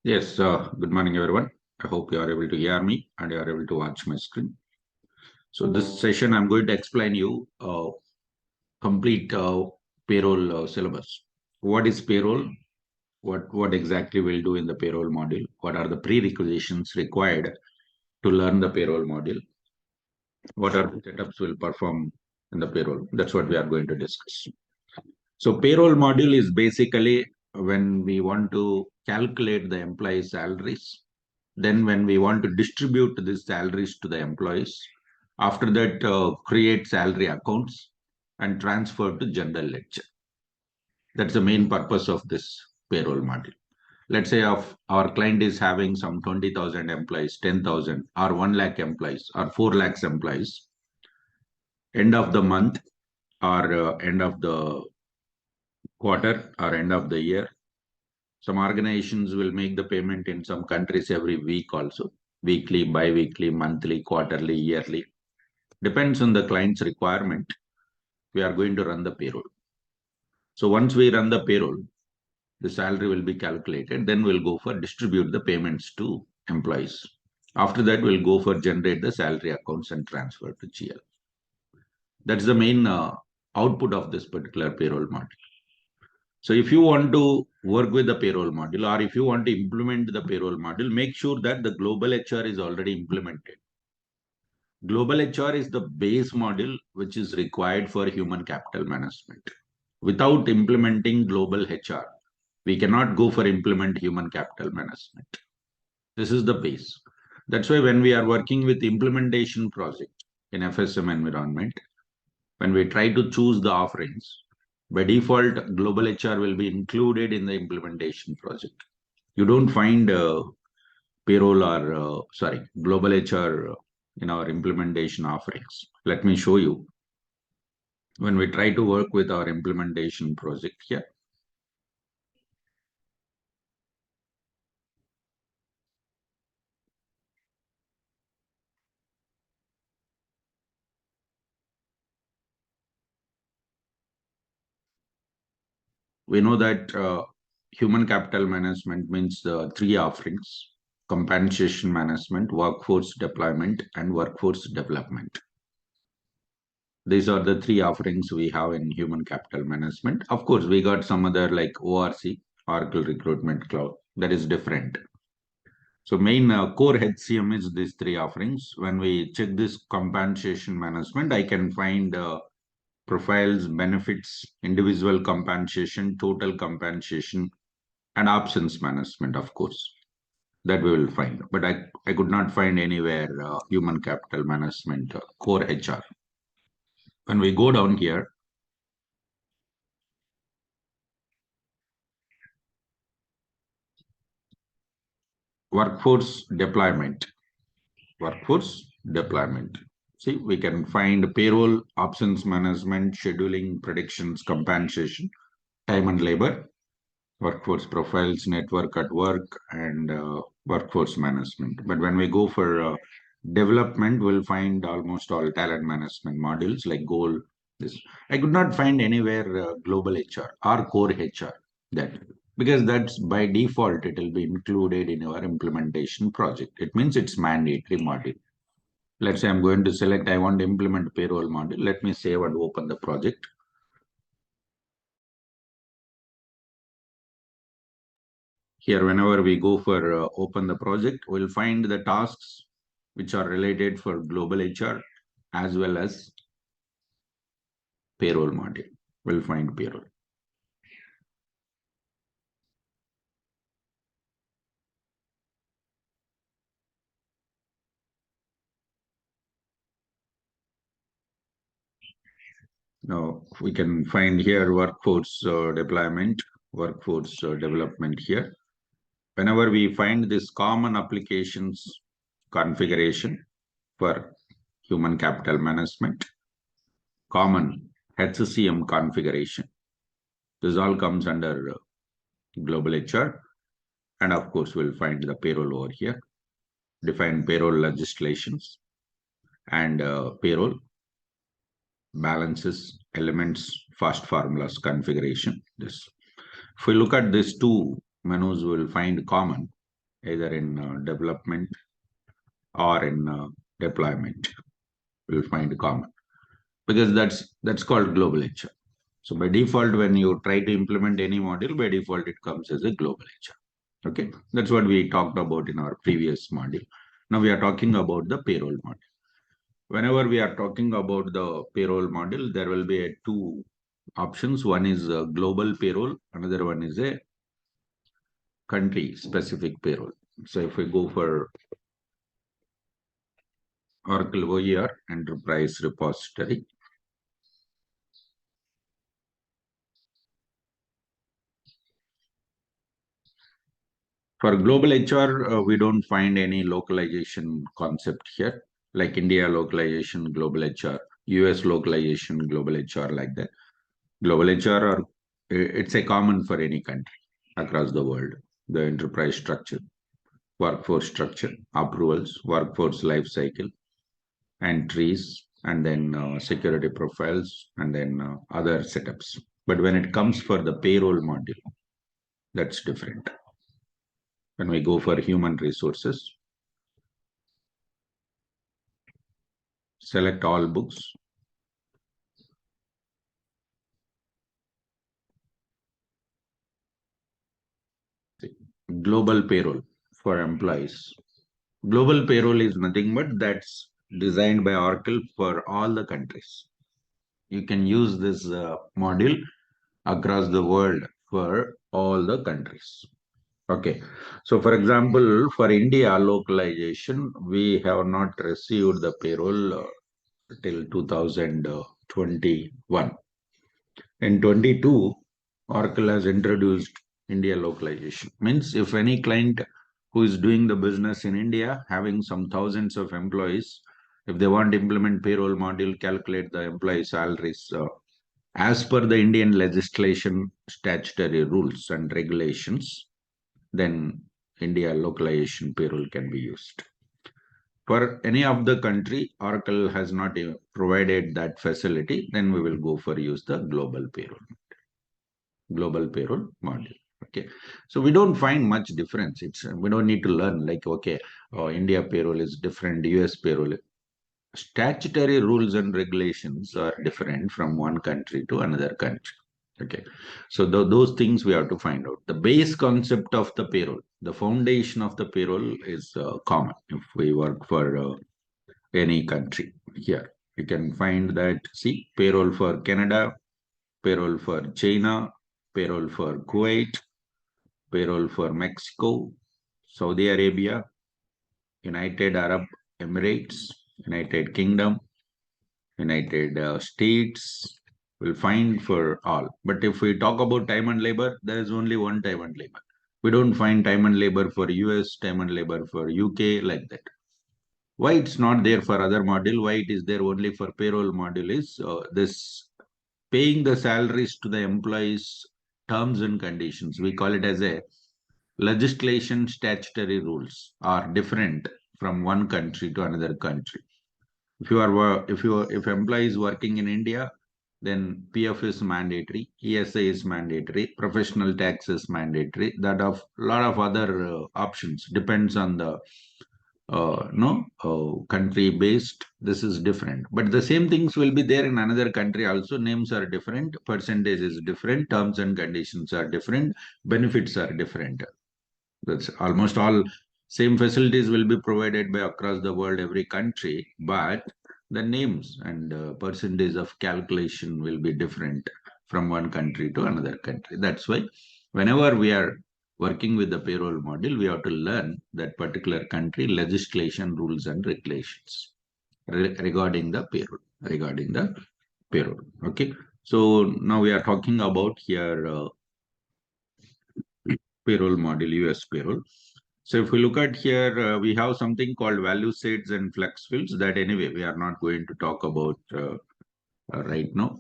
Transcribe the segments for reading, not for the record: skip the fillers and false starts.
Yes, good morning, everyone. I hope you are able to hear me and you are able to watch my screen. So this session, I'm going to explain you complete payroll syllabus. What is payroll? What exactly we'll do in the payroll module? What are the prerequisites required to learn the payroll module? What are the setups will perform in the payroll? That's what we are going to discuss. So payroll module is basically when we want to calculate the employee salaries. Then when we want to distribute these salaries to the employees, after that create salary accounts and transfer to general ledger. That's the main purpose of this payroll module. Let's say if our client is having some 20,000 employees, 10,000 or 1 lakh employees or 4 lakhs employees, end of the month or end of the quarter or end of the year, some organizations will make the payment in some countries every week also, weekly, bi-weekly, monthly, quarterly, yearly. Depends on the client's requirement. We are going to run the payroll. So once we run the payroll, the salary will be calculated. Then we'll go for distribute the payments to employees. After that, we'll go for generate the salary accounts and transfer to GL. That's the main output of this particular payroll module. So if you want to work with the payroll module or if you want to implement the payroll module, make sure that the global HR is already implemented. Global HR is the base module which is required for human capital management. Without implementing global HR, we cannot go for implement human capital management. This is the base. That's why when we are working with implementation project in FSM environment, when we try to choose the offerings, by default, global HR will be included in the implementation project. You don't find payroll or, global HR in our implementation offerings. Let me show you. When we try to work with our implementation project here, we know that human capital management means three offerings: compensation management, workforce deployment, and workforce development. These are the three offerings we have in human capital management. Of course, we got some other like ORC, Oracle Recruitment Cloud, that is different. So main core HCM is these three offerings. When we check this compensation management, I can find profiles, benefits, individual compensation, total compensation, and options management, of course. That we will find. But I could not find anywhere human capital management, core HR. When we go down here, workforce deployment. Workforce deployment. See, we can find payroll, options management, scheduling, predictions, compensation, time and labor, workforce profiles, network at work, and workforce management. But when we go for development, we'll find almost all talent management modules like goal. This I could not find anywhere global HR or core HR that because that's by default it will be included in your implementation project. It means it's mandatory module. Let's say I'm going to select I want to implement payroll module. Let me save and open the project. Here, whenever we go for open the project, we'll find the tasks which are related for global HR as well as payroll module. We'll find payroll. Now we can find here workforce deployment, workforce development here. Whenever we find this common applications configuration for human capital management, common HCM configuration, this all comes under global HR. And of course, we'll find the payroll over here, define payroll legislations and payroll balances, elements, fast formulas configuration. This, if we look at these two menus, we'll find common. either in development or in deployment. We'll find common because that's called global HR. So by default, when you try to implement any module, by default it comes as a global HR. Okay, that's what we talked about in our previous module. Now we are talking about the payroll module. Whenever we are talking about the payroll model, there will be two options. One is a global payroll, another one is a country specific payroll. So if we go for Oracle OER Enterprise Repository, for global HR, we don't find any localization concept here, like India localization, global HR, US localization, global HR, like that. Global HR, it's a common for any country across the world. The enterprise structure, workforce structure, approvals, workforce life cycle, entries, and then security profiles, and then other setups. But when it comes for the payroll module, that's different. When we go for human resources, select all books. Global payroll for employees. Global payroll is nothing but that's designed by Oracle for all the countries. You can use this module across the world for all the countries. Okay. So, for example, for India localization, we have not received the payroll till 2021. In 22, Oracle has introduced India localization. Means if any client who is doing the business in India, having some thousands of employees, if they want to implement payroll module, calculate the employee salaries as per the Indian legislation, statutory rules and regulations, then India localization payroll can be used. For any of the country, Oracle has not provided that facility, then we will go for use the global payroll module. Okay, so we don't find much difference. It's we don't need to learn like okay, India payroll is different, US payroll. Statutory rules and regulations are different from one country to another country. Okay, so those things we have to find out. The base concept of the payroll, the foundation of the payroll is common if we work for any country. Here you can find that, see, payroll for Canada, payroll for China, payroll for Kuwait, payroll for Mexico, Saudi Arabia, United Arab Emirates, United Kingdom, United States. Will find for all. But if we talk about time and labor, there is only one time and labor. We don't find time and labor for US, time and labor for UK, like that. Why it's not there for other module? Why it is there only for payroll module is this paying the salaries to the employees terms and conditions. We call it as a legislation statutory rules are different from one country to another country. If employee is working in India, then PF is mandatory, ESI is mandatory, professional tax is mandatory. That of lot of other options depends on the no country based. This is different, but the same things will be there in another country also. Names are different, percentage is different, terms and conditions are different, benefits are different. That's almost all same facilities will be provided by across the world, every country, but the names and percentage of calculation will be different from one country to another country. That's why whenever we are working with the payroll model, we have to learn that particular country legislation, rules and regulations regarding the payroll. Okay. So now we are talking about here payroll model, US payroll. So if we look at here, we have something called value sets and flex fields that anyway, we are not going to talk about right now.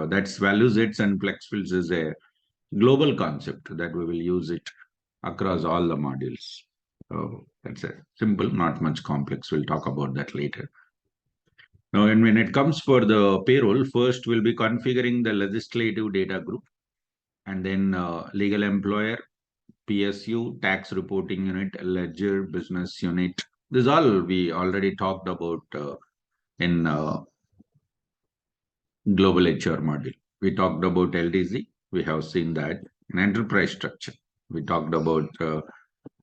That's value sets and flex fields is a global concept that we will use it across all the modules. That's a simple, not much complex. We'll talk about that later. Now, and when it comes for the payroll, first we'll be configuring the legislative data group and then legal employer, PSU, tax reporting unit, ledger, business unit. This all we already talked about in global HR module. We talked about LDZ. We have seen that in enterprise structure. We talked about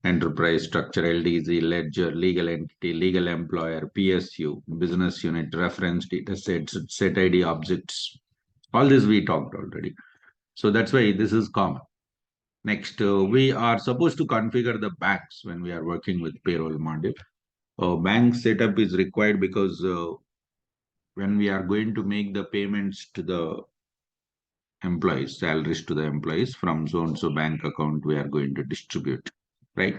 enterprise structure, LDZ, ledger, legal entity, legal employer, PSU, business unit, reference data sets, set ID objects. All this we talked already. So that's why this is common. Next, we are supposed to configure the banks when we are working with payroll module. Bank setup is required because when we are going to make the payments to the employees, salaries to the employees from so and so bank account, we are going to distribute, right?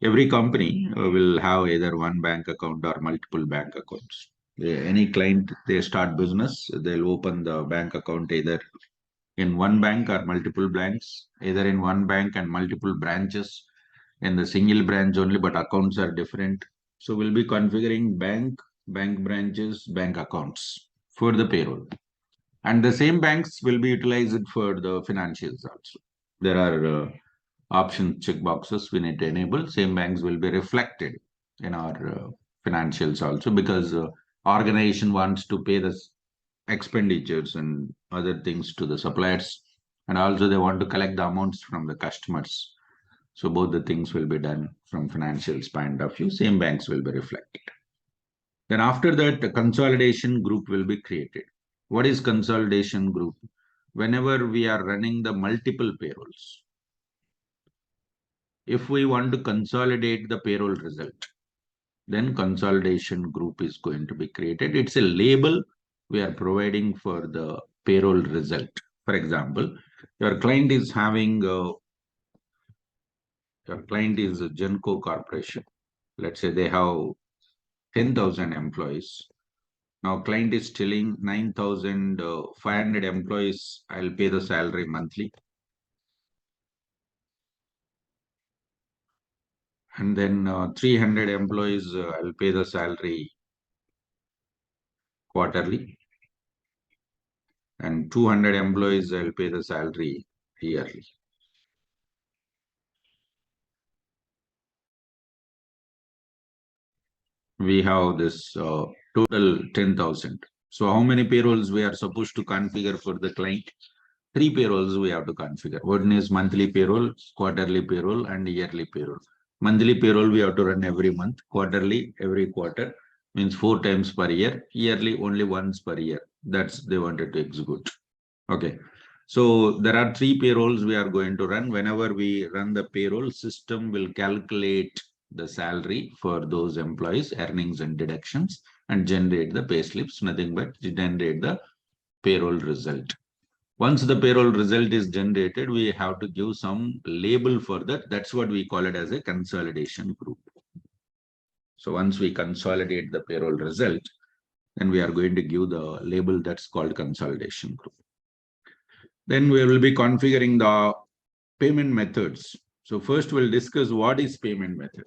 Every company will have either one bank account or multiple bank accounts. Any client, they start business, they'll open the bank account either in one bank or multiple banks, either in one bank and multiple branches, in the single branch only, but accounts are different. So we'll be configuring bank branches, bank accounts for the payroll. And the same banks will be utilized for the financials also. There are option check boxes we need to enable. Same banks will be reflected in our financials also, because organization wants to pay the expenditures and other things to the suppliers, and also they want to collect the amounts from the customers. So both the things will be done from financials point of view. Same banks will be reflected. Then after that, a consolidation group will be created. What is consolidation group? Whenever we are running the multiple payrolls, if we want to consolidate the payroll result, then consolidation group is going to be created. It's a label we are providing for the payroll result. For example, your client is having your client is a Genco Corporation. Let's say they have 10,000 employees. Now client is telling 9,500 employees, I'll pay the salary monthly. And then 300 employees, I'll pay the salary quarterly. And 200 employees, I'll pay the salary yearly. We have this total 10,000. So how many payrolls we are supposed to configure for the client? 3 payrolls we have to configure. One is monthly payroll, quarterly payroll, and yearly payroll. Monthly payroll we have to run every month, quarterly every quarter, means 4 times per year, yearly only once per year. That's they wanted to execute. Okay. So there are 3 payrolls we are going to run. Whenever we run the payroll, system will calculate the salary for those employees, earnings and deductions, and generate the pay slips, nothing but generate the payroll result. Once the payroll result is generated, we have to give some label for that. That's what we call it as a consolidation group. So once we consolidate the payroll result, then we are going to give the label that's called consolidation group. Then we will be configuring the payment methods. So first we'll discuss what is payment method.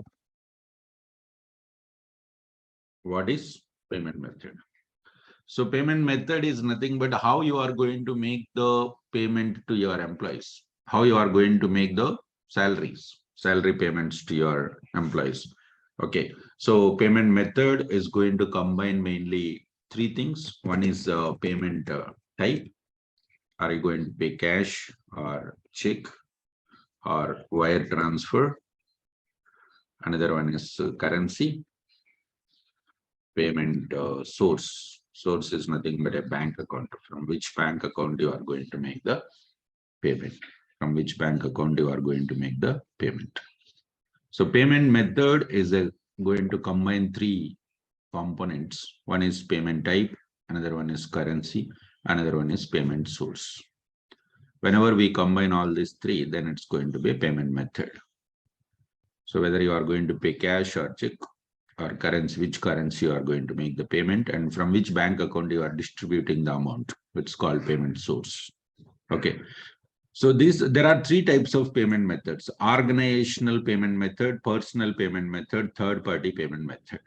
What is payment method? So payment method is nothing but how you are going to make the payment to your employees, how you are going to make the salary payments to your employees. Okay, so payment method is going to combine mainly 3 things. One is payment type. Are you going to pay cash or check or wire transfer? Another one is currency. Payment source. Source is nothing but a bank account. From which bank account you are going to make the payment. From which bank account you are going to make the payment. So payment method is going to combine 3 components. One is payment type, another one is currency, another one is payment source. Whenever we combine all these 3, then it's going to be a payment method. So whether you are going to pay cash or check or currency, which currency you are going to make the payment, and from which bank account you are distributing the amount, which is called payment source. Okay. So there are 3 types of payment methods: organizational payment method, personal payment method, third-party payment method.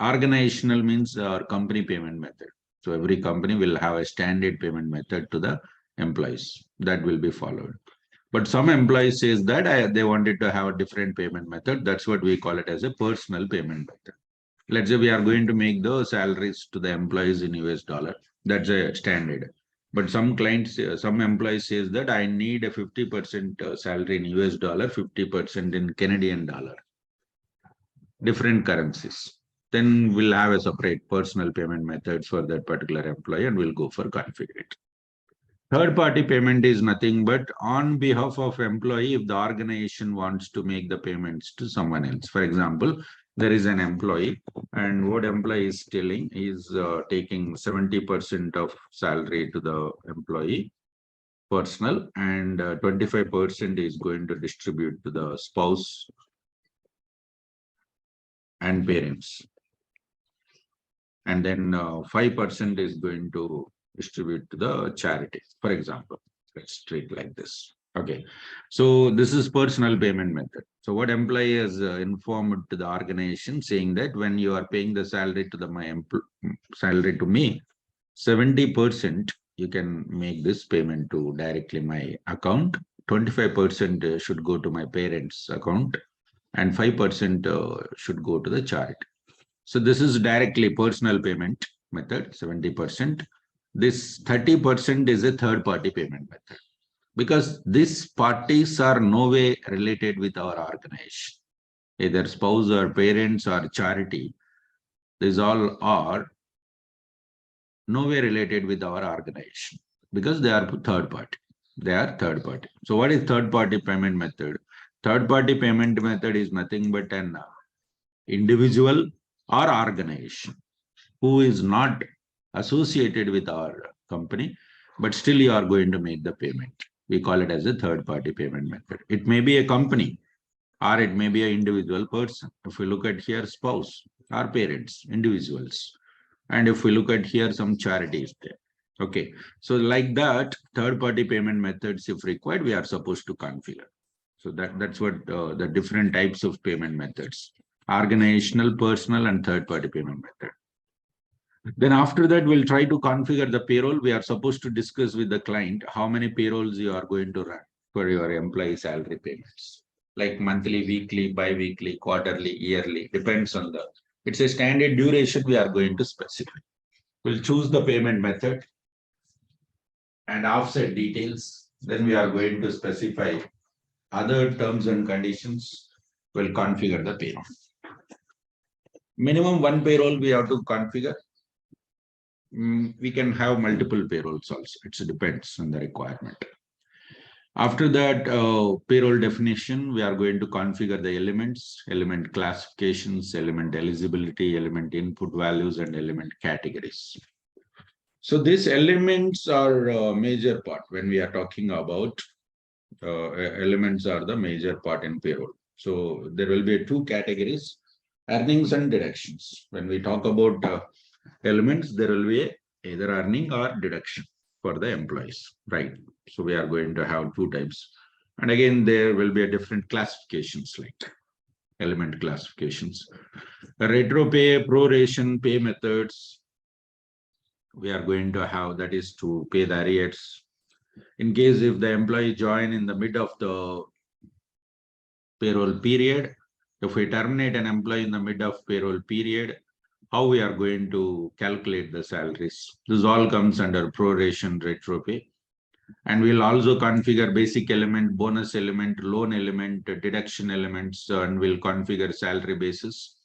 Organizational means company payment method. So every company will have a standard payment method to the employees that will be followed. But some employees says that they wanted to have a different payment method. That's what we call it as a personal payment method. Let's say we are going to make the salaries to the employees in US dollar. That's a standard. But some clients, some employees says that I need a 50% salary in US dollar, 50% in Canadian dollar, different currencies. Then we'll have a separate personal payment methods for that particular employee and we'll go for configure it. Third party payment is nothing but on behalf of employee if the organization wants to make the payments to someone else. For example, there is an employee and what employee is telling is taking 70% of salary to the employee personal and 25% is going to distribute to the spouse and parents. And then 5% is going to distribute to the charity, for example. Let's treat like this. Okay, so this is personal payment method. So what employee has informed to the organization saying that when you are paying the salary to the salary to me, 70% you can make this payment to directly my account, 25% should go to my parents' account, and 5% should go to the charity. So this is directly personal payment method, 70%. This 30% is a third party payment method because these parties are no way related with our organization, either spouse or parents or charity. These all are no way related with our organization because they are third party. They are third party. So what is third party payment method? Third party payment method is nothing but an individual or organization who is not associated with our company, but still you are going to make the payment. We call it as a third party payment method. It may be a company or it may be an individual person. If we look at here, spouse, our parents, individuals. And if we look at here, some charities there. Okay, so like that, third party payment methods, if required, we are supposed to configure. So that's what the different types of payment methods: organizational, personal, and third party payment method. Then after that, we'll try to configure the payroll. We are supposed to discuss with the client how many payrolls you are going to run for your employee salary payments, like monthly, weekly, bi-weekly, quarterly, yearly, depends on the, it's a standard duration we are going to specify. We'll choose the payment method and offset details. Then we are going to specify other terms and conditions. We'll configure the payroll. Minimum one payroll we have to configure. We can have multiple payrolls also. It depends on the requirement. After that, payroll definition, we are going to configure the elements, element classifications, element eligibility, element input values, and element categories. So these elements are a major part when we are talking about elements are the major part in payroll. So there will be two categories, earnings and deductions. When we talk about elements, there will be either earning or deduction for the employees, right? So we are going to have two types. And again, there will be a different classifications like element classifications. Retro pay, proration, pay methods. We are going to have, that is to pay the arrears. In case if the employee join in the mid of the payroll period, if we terminate an employee in the mid of payroll period, how we are going to calculate the salaries. This all comes under proration, retro pay. And we'll also configure basic element, bonus element, loan element, deduction elements, and we'll configure salary basis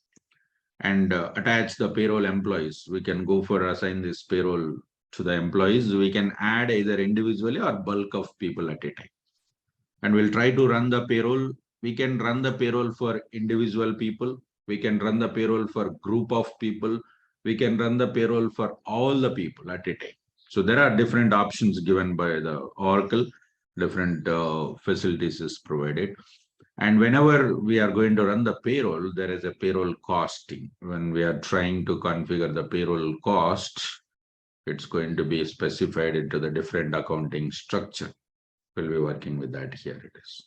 and attach the payroll employees. We can go for assign this payroll to the employees. We can add either individually or bulk of people at a time. And we'll try to run the payroll. We can run the payroll for individual people. We can run the payroll for group of people. We can run the payroll for all the people at a time. So there are different options given by the Oracle, different facilities is provided. And whenever we are going to run the payroll, there is a payroll costing. When we are trying to configure the payroll cost, it's going to be specified into the different accounting structure. We'll be working with that here it is.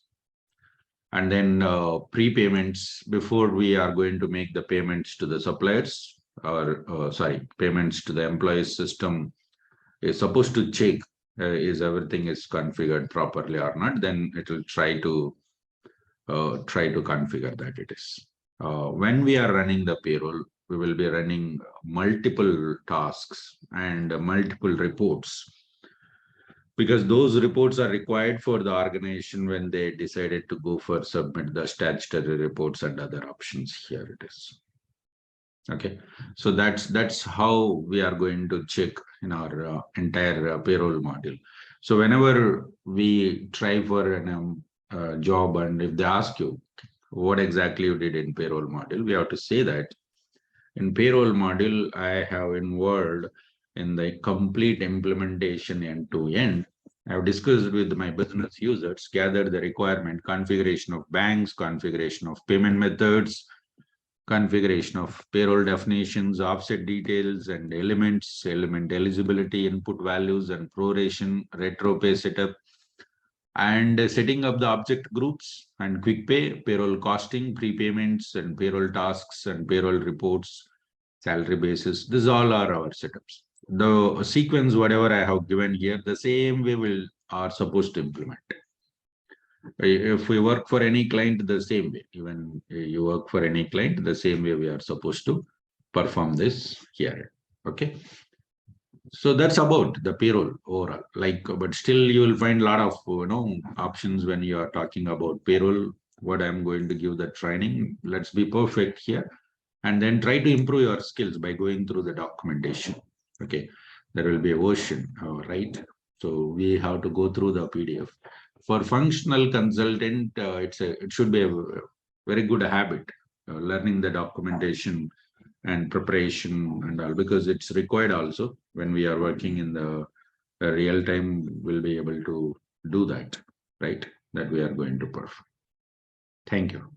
And then prepayments, before we are going to make the payments to the suppliers or payments to the employees, system is supposed to check is everything is configured properly or not, then it will try to configure that it is. When we are running the payroll, we will be running multiple tasks and multiple reports, because those reports are required for the organization when they decided to go for submit the statutory reports and other options. Here it is. Okay, so that's how we are going to check in our entire payroll module. So whenever we try for an job, and if they ask you what exactly you did in payroll module, we have to say that in payroll module I have involved in the complete implementation end to end. I have discussed with my business users, gathered the requirement, configuration of banks, configuration of payment methods, configuration of payroll definitions, offset details and elements, element eligibility, input values and proration, retro pay setup, and setting up the object groups and quick pay, payroll costing, prepayments and payroll tasks and payroll reports, salary basis. These all are our setups. The sequence, whatever I have given here, the same way we are supposed to implement. If we work for any client, the same way, even you work for any client, the same way we are supposed to perform this here. Okay. So that's about the payroll overall. Like, but still you will find a lot of, options when you are talking about payroll. What I'm going to give the training, let's be perfect here, and then try to improve your skills by going through the documentation. Okay. There will be a version, right? So we have to go through the PDF. For functional consultant, it should be a very good habit, learning the documentation and preparation and all, because it's required also when we are working in the real time. We'll be able to do that, right? That we are going to perform. Thank you.